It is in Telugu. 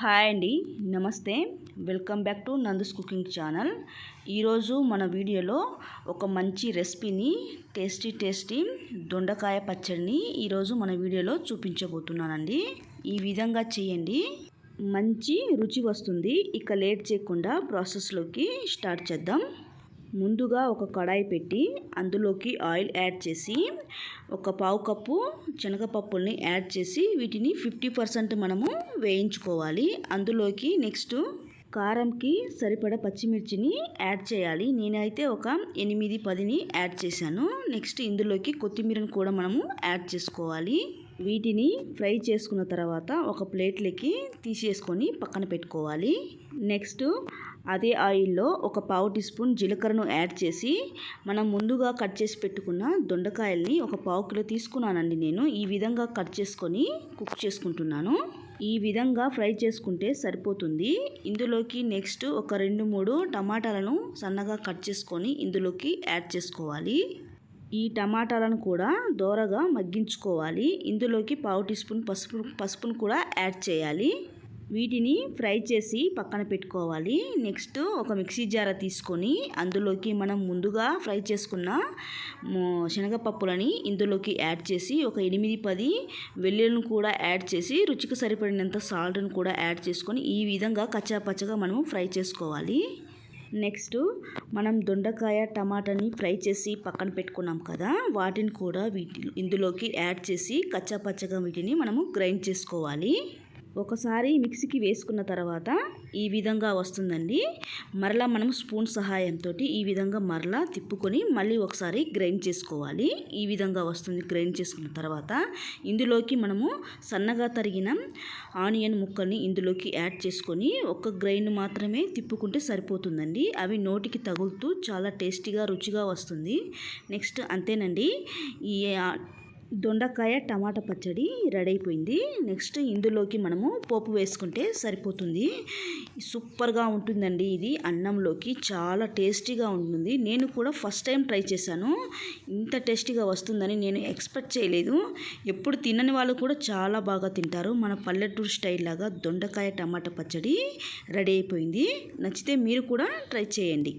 హాయ్ అండి, నమస్తే. Welcome back to Nandu's cooking channel. ఈరోజు మన వీడియోలో ఒక మంచి రెసిపీని టేస్టీ దొండకాయ పచ్చడిని ఈరోజు మన వీడియోలో చూపించబోతున్నానండి. ఈ విధంగా చేయండి, మంచి రుచి వస్తుంది. ఇక లేట్ చేయకుండా ప్రాసెస్లోకి స్టార్ట్ చేద్దాం. ముందుగా ఒక కడాయి పెట్టి అందులోకి ఆయిల్ యాడ్ చేసి ఒక పావు కప్పు శనగపప్పుల్ని యాడ్ చేసి వీటిని 50% మనము వేయించుకోవాలి. అందులోకి నెక్స్ట్ కారంకి సరిపడ పచ్చిమిర్చిని యాడ్ చేయాలి. నేనైతే ఒక 8-10ని యాడ్ చేశాను. నెక్స్ట్ ఇందులోకి కొత్తిమీరను కూడా మనము యాడ్ చేసుకోవాలి. వీటిని ఫ్రై చేసుకున్న తర్వాత ఒక ప్లేట్లోకి తీసేసుకొని పక్కన పెట్టుకోవాలి. నెక్స్ట్ అదే ఆయిల్లో ఒక పావు టీ స్పూన్ జీలకర్రను యాడ్ చేసి మనం ముందుగా కట్ చేసి పెట్టుకున్న దొండకాయల్ని ఒక పావు కిలో తీసుకున్నానండి. నేను ఈ విధంగా కట్ చేసుకొని కుక్ చేసుకుంటున్నాను. ఈ విధంగా ఫ్రై చేసుకుంటే సరిపోతుంది. ఇందులోకి నెక్స్ట్ ఒక 2-3 టమాటాలను సన్నగా కట్ చేసుకొని ఇందులోకి యాడ్ చేసుకోవాలి. ఈ టమాటాలను కూడా దోరగా మగ్గించుకోవాలి. ఇందులోకి పావు టీ స్పూన్ పసుపును కూడా యాడ్ చేయాలి. వీటిని ఫ్రై చేసి పక్కన పెట్టుకోవాలి. నెక్స్ట్ ఒక మిక్సీ జార్ తీసుకొని అందులోకి మనం ముందుగా ఫ్రై చేసుకున్న శనగపప్పులని ఇందులోకి యాడ్ చేసి ఒక 8-10 వెల్లుల్లిని కూడా యాడ్ చేసి రుచికి సరిపడినంత సాల్ట్ను కూడా యాడ్ చేసుకొని ఈ విధంగా కచ్చాపచ్చగా మనము ఫ్రై చేసుకోవాలి. నెక్స్ట్ మనం దొండకాయ టమాటాని ఫ్రై చేసి పక్కన పెట్టుకున్నాం కదా, వాటిని కూడా ఇందులోకి యాడ్ చేసి కచ్చాపచ్చగా వీటిని మనము గ్రైండ్ చేసుకోవాలి. ఒకసారి మిక్సీకి వేసుకున్న తర్వాత ఈ విధంగా వస్తుందండి. మరలా మనం స్పూన్ సహాయంతో ఈ విధంగా మరలా తిప్పుకొని మళ్ళీ ఒకసారి గ్రైండ్ చేసుకోవాలి. ఈ విధంగా వస్తుంది. గ్రైండ్ చేసుకున్న తర్వాత ఇందులోకి మనము సన్నగా తరిగిన ఆనియన్ ముక్కల్ని ఇందులోకి యాడ్ చేసుకొని ఒక గ్రైండ్ మాత్రమే తిప్పుకుంటే సరిపోతుందండి. అవి నోటికి తగులుతూ చాలా టేస్టీగా రుచిగా వస్తుంది. నెక్స్ట్ అంతేనండి, ఈ దొండకాయ టమాటా పచ్చడి రెడీ అయిపోయింది. నెక్స్ట్ ఇందులోకి మనము పోపు వేసుకుంటే సరిపోతుంది. సూపర్గా ఉంటుందండి. ఇది అన్నంలోకి చాలా టేస్టీగా ఉంటుంది. నేను కూడా ఫస్ట్ టైం ట్రై చేశాను. ఇంత టేస్టీగా వస్తుందని నేను ఎక్స్పెక్ట్ చేయలేదు. ఎప్పుడు తినని వాళ్ళు కూడా చాలా బాగా తింటారు. మన పల్లెటూరు స్టైల్ లాగా దొండకాయ టమాటా పచ్చడి రెడీ అయిపోయింది. నచ్చితే మీరు కూడా ట్రై చేయండి.